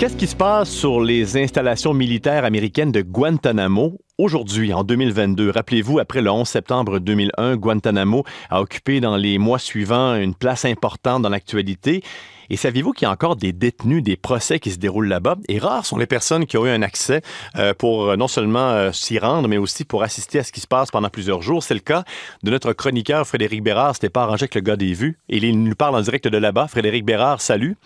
Qu'est-ce qui se passe sur les installations militaires américaines de Guantanamo aujourd'hui, en 2022? Rappelez-vous, après le 11 septembre 2001, Guantanamo a occupé dans les mois suivants une place importante dans l'actualité. Et saviez-vous qu'il y a encore des détenus, des procès qui se déroulent là-bas? Et rares sont les personnes qui ont eu un accès pour non seulement s'y rendre, mais aussi pour assister à ce qui se passe pendant plusieurs jours. C'est le cas de notre chroniqueur Frédéric Bérard. C'était pas arrangé avec le gars des vues. Et il nous parle en direct de là-bas. Frédéric Bérard, salut.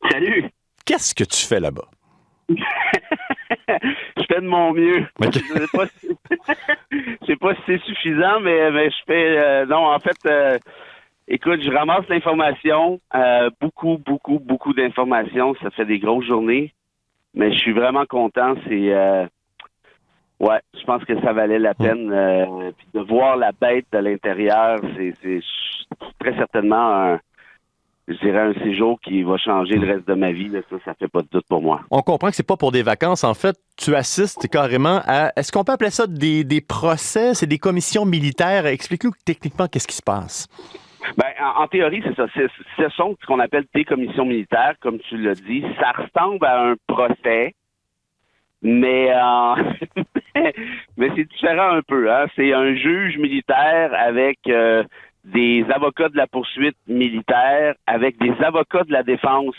Salut! Qu'est-ce que tu fais là-bas? Je fais de mon mieux. Okay. Je sais pas si c'est suffisant, mais je fais... non, en fait, écoute, je ramasse l'information. Beaucoup d'informations. Ça fait des grosses journées. Mais je suis vraiment content. C'est... ouais, je pense que ça valait la peine. Puis de voir la bête de l'intérieur, c'est très certainement je dirais un séjour qui va changer le reste de ma vie. Là, ça fait pas de doute pour moi. On comprend que c'est pas pour des vacances. En fait, tu assistes carrément à... Est-ce qu'on peut appeler ça des procès? C'est des commissions militaires? Explique-nous techniquement qu'est-ce qui se passe. Ben, en théorie, c'est ça. Ce sont ce qu'on appelle des commissions militaires, comme tu l'as dit. Ça ressemble à un procès, mais mais c'est différent un peu. Hein? C'est un juge militaire avec... des avocats de la poursuite militaire, avec des avocats de la défense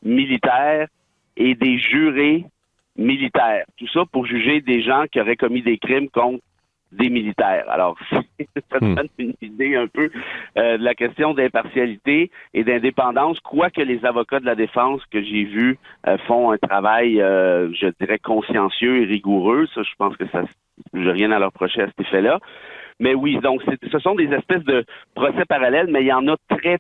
militaire et des jurés militaires. Tout ça pour juger des gens qui auraient commis des crimes contre des militaires. Alors, ça donne une idée un peu de la question d'impartialité et d'indépendance, quoique les avocats de la défense que j'ai vus font un travail, je dirais, consciencieux et rigoureux. Ça, je pense que ça, j'ai rien à leur reprocher à cet effet-là. Mais oui, donc ce sont des espèces de procès parallèles, mais il y en a très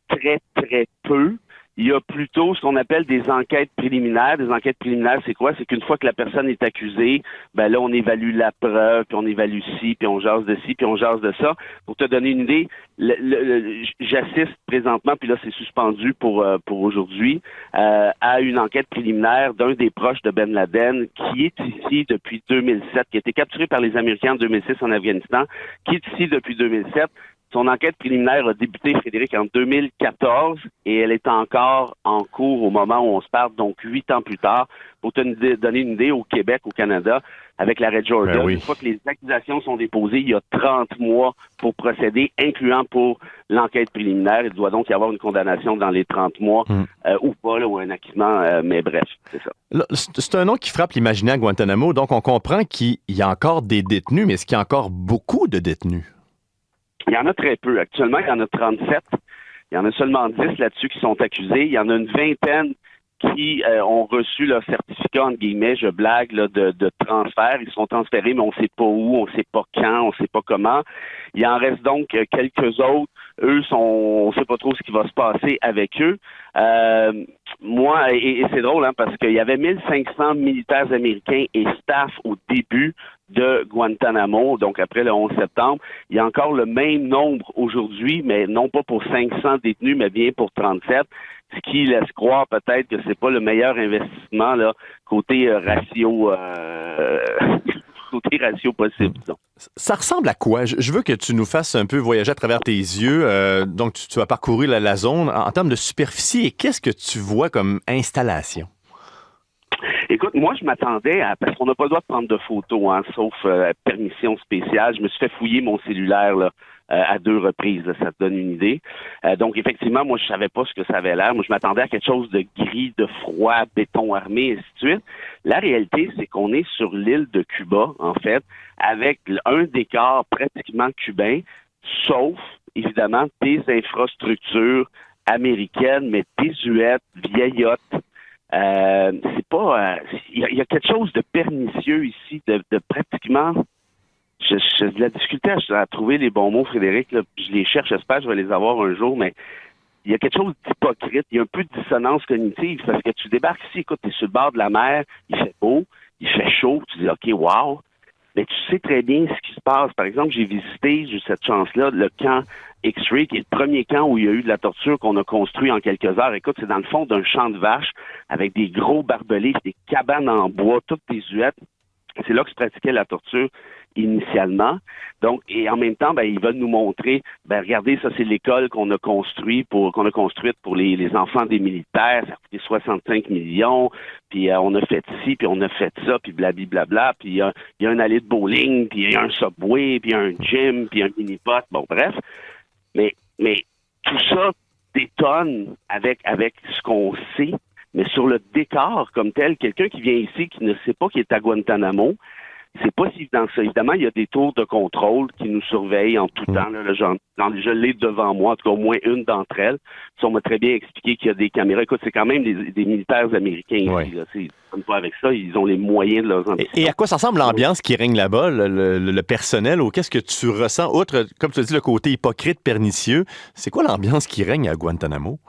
peu. Il y a plutôt ce qu'on appelle des enquêtes préliminaires. Des enquêtes préliminaires, c'est quoi? C'est qu'une fois que la personne est accusée, ben là, on évalue la preuve, puis on évalue ci, puis on jase de ci, puis on jase de ça. Pour te donner une idée, j'assiste présentement, puis là, c'est suspendu pour aujourd'hui, à une enquête préliminaire d'un des proches de Ben Laden, qui est ici depuis 2007, qui a été capturé par les Américains en 2006 en Afghanistan, qui est ici depuis 2007. Son enquête préliminaire a débuté, Frédéric, en 2014 et elle est encore en cours au moment où on se parle, donc 8 ans plus tard. Pour te donner une idée, au Québec, au Canada, avec l'arrêt Georgia, Ben oui. Une fois que les accusations sont déposées, il y a 30 mois pour procéder, incluant pour l'enquête préliminaire. Il doit donc y avoir une condamnation dans les 30 mois ou pas, là, ou un acquittement, mais bref, c'est ça. Là, c'est un nom qui frappe l'imaginaire Guantanamo, donc on comprend qu'il y a encore des détenus, mais est-ce qu'il y a encore beaucoup de détenus? Il y en a très peu. Actuellement, il y en a 37. Il y en a seulement 10 là-dessus qui sont accusés. Il y en a une vingtaine qui ont reçu leur certificat, entre guillemets, je blague, là, de transfert. Ils sont transférés, mais on ne sait pas où, on ne sait pas quand, on ne sait pas comment. Il en reste donc quelques autres. Eux, on ne sait pas trop ce qui va se passer avec eux. Moi, et c'est drôle, hein, parce qu'il y avait 1500 militaires américains et staff au début de Guantanamo, donc après le 11 septembre. Il y a encore le même nombre aujourd'hui, mais non pas pour 500 détenus, mais bien pour 37, ce qui laisse croire peut-être que c'est pas le meilleur investissement là côté ratio côté ratio possible. Disons. Ça ressemble à quoi? Je veux que tu nous fasses un peu voyager à travers tes yeux. Donc, tu as parcouru la zone en termes de superficie. Et qu'est-ce que tu vois comme installation? Écoute, moi, je m'attendais à... Parce qu'on n'a pas le droit de prendre de photos, hein, sauf permission spéciale. Je me suis fait fouiller mon cellulaire là, à 2 reprises. Là, ça te donne une idée. Donc, effectivement, moi, je savais pas ce que ça avait l'air. Moi, je m'attendais à quelque chose de gris, de froid, béton armé, et ainsi de suite. La réalité, c'est qu'on est sur l'île de Cuba, en fait, avec un décor pratiquement cubain, sauf, évidemment, des infrastructures américaines, mais désuètes, vieillottes. C'est pas... Il y a quelque chose de pernicieux ici, de pratiquement... J'ai de la difficulté à trouver les bons mots, Frédéric. Là, je les cherche, j'espère que je vais les avoir un jour, mais il y a quelque chose d'hypocrite. Il y a un peu de dissonance cognitive parce que tu débarques ici, écoute, tu es sur le bord de la mer, il fait beau, il fait chaud, tu dis « OK, wow », mais tu sais très bien ce qui se passe. Par exemple, j'ai visité, j'ai eu cette chance-là, le camp X-Ray, qui est le premier camp où il y a eu de la torture qu'on a construit en quelques heures. Écoute, c'est dans le fond d'un champ de vaches avec des gros barbelés, des cabanes en bois, toutes désuètes. C'est là que se pratiquait la torture. initialement. Donc, et en même temps, ils veulent nous montrer, regardez, ça c'est l'école qu'on a construite pour les enfants des militaires, ça a coûté 65 millions, puis on a fait ci, puis on a fait ça, puis blablabla, puis il y a un allée de bowling, puis il y a un subway, puis il y a un gym, puis un mini-pot, bon bref. Mais tout ça détonne avec ce qu'on sait, mais sur le décor comme tel, quelqu'un qui vient ici, qui ne sait pas qu'il est à Guantanamo, c'est pas si évident que ça. Évidemment, il y a des tours de contrôle qui nous surveillent en tout temps. Là, je l'ai devant moi, en tout cas au moins une d'entre elles. Ça, on m'a très bien expliqué qu'il y a des caméras. Écoute, c'est quand même des militaires américains ici. Là. Ils ne pas avec ça, ils ont les moyens de leurs ambitions. Et à quoi ça ressemble l'ambiance qui règne là-bas, le personnel, ou qu'est-ce que tu ressens, outre, comme tu as dit, le côté hypocrite, pernicieux, c'est quoi l'ambiance qui règne à Guantanamo?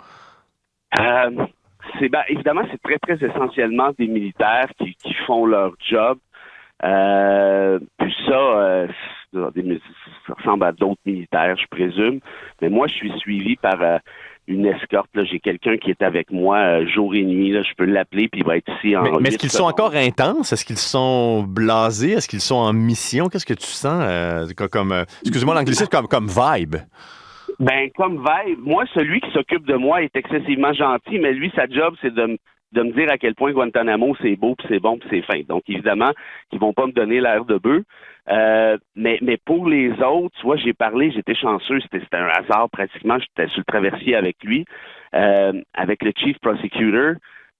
Évidemment, c'est très, très essentiellement des militaires qui font leur job. Puis ça ressemble à d'autres militaires, je présume. Mais moi, je suis suivi par une escorte. Là. J'ai quelqu'un qui est avec moi jour et nuit. Là. Je peux l'appeler, puis il va être ici en Mais est-ce qu'ils sont encore intenses? Est-ce qu'ils sont blasés? Est-ce qu'ils sont en mission? Qu'est-ce que tu sens excusez-moi l'anglicisme, comme vibe? Comme vibe, moi, celui qui s'occupe de moi est excessivement gentil, mais lui, sa job, c'est de me dire à quel point Guantanamo, c'est beau, puis c'est bon, puis c'est fin. Donc, évidemment, ils vont pas me donner l'air de bœuf. Mais pour les autres, tu vois, j'étais chanceux, c'était un hasard pratiquement. J'étais sur le traversier avec lui, avec le chief prosecutor,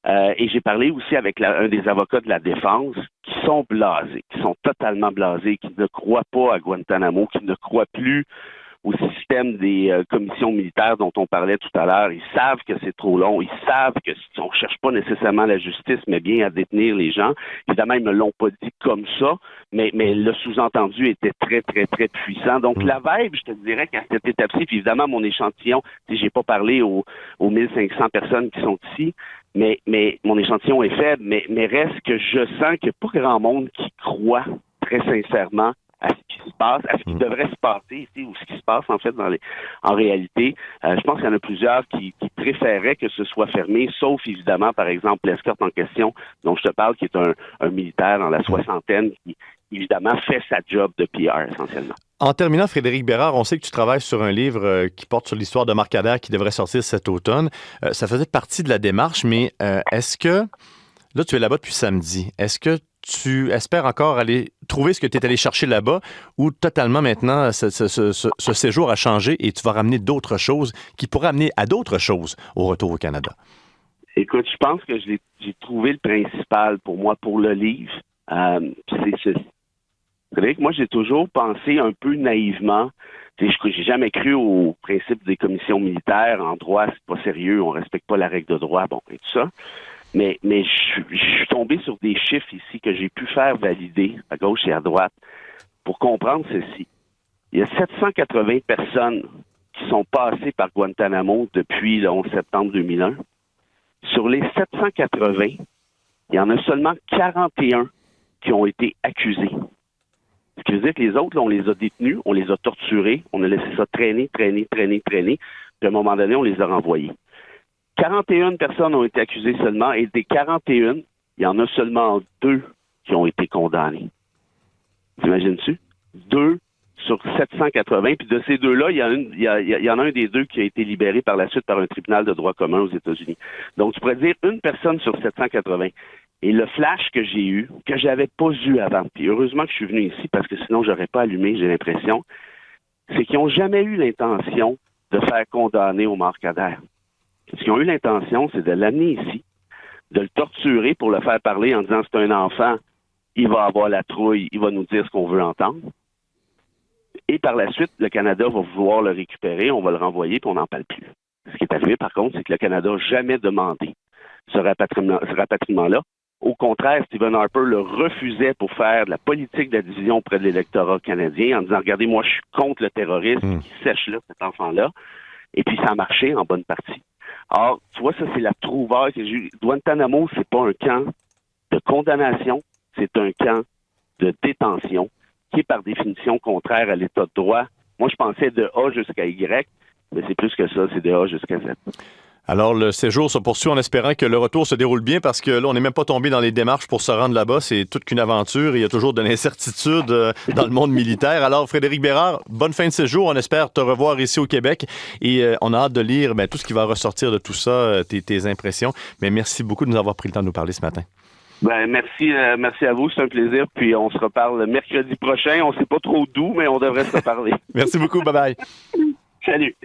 et j'ai parlé aussi avec un des avocats de la défense qui sont blasés, qui sont totalement blasés, qui ne croient pas à Guantanamo, qui ne croient plus au système des commissions militaires dont on parlait tout à l'heure. Ils savent que c'est trop long. Ils savent que on ne cherche pas nécessairement la justice, mais bien à détenir les gens. Évidemment, ils ne me l'ont pas dit comme ça, mais le sous-entendu était très, très, très puissant. Donc, la vibe, je te dirais qu'à cette étape-ci, puis évidemment, mon échantillon, j'ai pas parlé aux 1500 personnes qui sont ici, mais mon échantillon est faible, mais reste que je sens qu'il n'y a pas grand monde qui croit très sincèrement à ce qui se passe, à ce qui devrait se passer ici, ou ce qui se passe en fait en réalité. Je pense qu'il y en a plusieurs qui préféraient que ce soit fermé, sauf évidemment, par exemple, l'escorte en question dont je te parle, qui est un militaire dans la soixantaine qui, évidemment, fait sa job de PR, essentiellement. En terminant, Frédéric Bérard, on sait que tu travailles sur un livre qui porte sur l'histoire de Marc Adair qui devrait sortir cet automne. Ça faisait partie de la démarche, mais est-ce que, là, tu es là-bas depuis samedi, est-ce que tu espères encore aller trouver ce que tu es allé chercher là-bas ou totalement maintenant ce séjour a changé et tu vas ramener d'autres choses qui pourraient amener à d'autres choses au retour au Canada? Écoute, je pense que j'ai trouvé le principal pour moi, pour le livre. C'est ceci. Vous savez que moi, j'ai toujours pensé un peu naïvement. J'ai jamais cru au principe des commissions militaires. En droit, c'est pas sérieux, on respecte pas la règle de droit, bon, et tout ça. Mais je suis tombé sur des chiffres ici que j'ai pu faire valider à gauche et à droite pour comprendre ceci. Il y a 780 personnes qui sont passées par Guantanamo depuis le 11 septembre 2001. Sur les 780, il y en a seulement 41 qui ont été accusés. Ce qui veut dire que les autres, là, on les a détenus, on les a torturés, on a laissé ça traîner. Puis à un moment donné, on les a renvoyés. 41 personnes ont été accusées seulement, et des 41, il y en a seulement 2 qui ont été condamnés. T'imagines-tu? 2 sur 780, puis de ces 2-là, il y en a un des 2 qui a été libéré par la suite par un tribunal de droit commun aux États-Unis. Donc, tu pourrais dire une personne sur 780. Et le flash que j'ai eu, que j'avais pas eu avant, puis heureusement que je suis venu ici, parce que sinon, j'aurais pas allumé, j'ai l'impression, c'est qu'ils n'ont jamais eu l'intention de faire condamner Omar Khadr. Ce qu'ils ont eu l'intention, c'est de l'amener ici, de le torturer pour le faire parler en disant c'est un enfant, il va avoir la trouille, il va nous dire ce qu'on veut entendre. Et par la suite, le Canada va vouloir le récupérer, on va le renvoyer, puis on n'en parle plus. Ce qui est arrivé, par contre, c'est que le Canada n'a jamais demandé ce rapatriement-là. Au contraire, Stephen Harper le refusait pour faire de la politique de la division auprès de l'électorat canadien en disant, regardez, moi, je suis contre le terrorisme qui sèche là, cet enfant-là. Et puis, ça a marché en bonne partie. Or, tu vois, ça, c'est la trouvaille que j'ai eue. Guantanamo, c'est pas un camp de condamnation, c'est un camp de détention qui est par définition contraire à l'état de droit. Moi, je pensais de A jusqu'à Y, mais c'est plus que ça, c'est de A jusqu'à Z. Alors, le séjour se poursuit en espérant que le retour se déroule bien parce que là, on n'est même pas tombé dans les démarches pour se rendre là-bas. C'est toute qu'une aventure. Il y a toujours de l'incertitude dans le monde militaire. Alors, Frédéric Bérard, bonne fin de séjour. On espère te revoir ici au Québec et on a hâte de lire tout ce qui va ressortir de tout ça, tes impressions. Mais merci beaucoup de nous avoir pris le temps de nous parler ce matin. Merci à vous, c'est un plaisir. Puis on se reparle mercredi prochain. On sait pas trop d'où, mais on devrait se reparler. Merci beaucoup. Bye bye. Salut.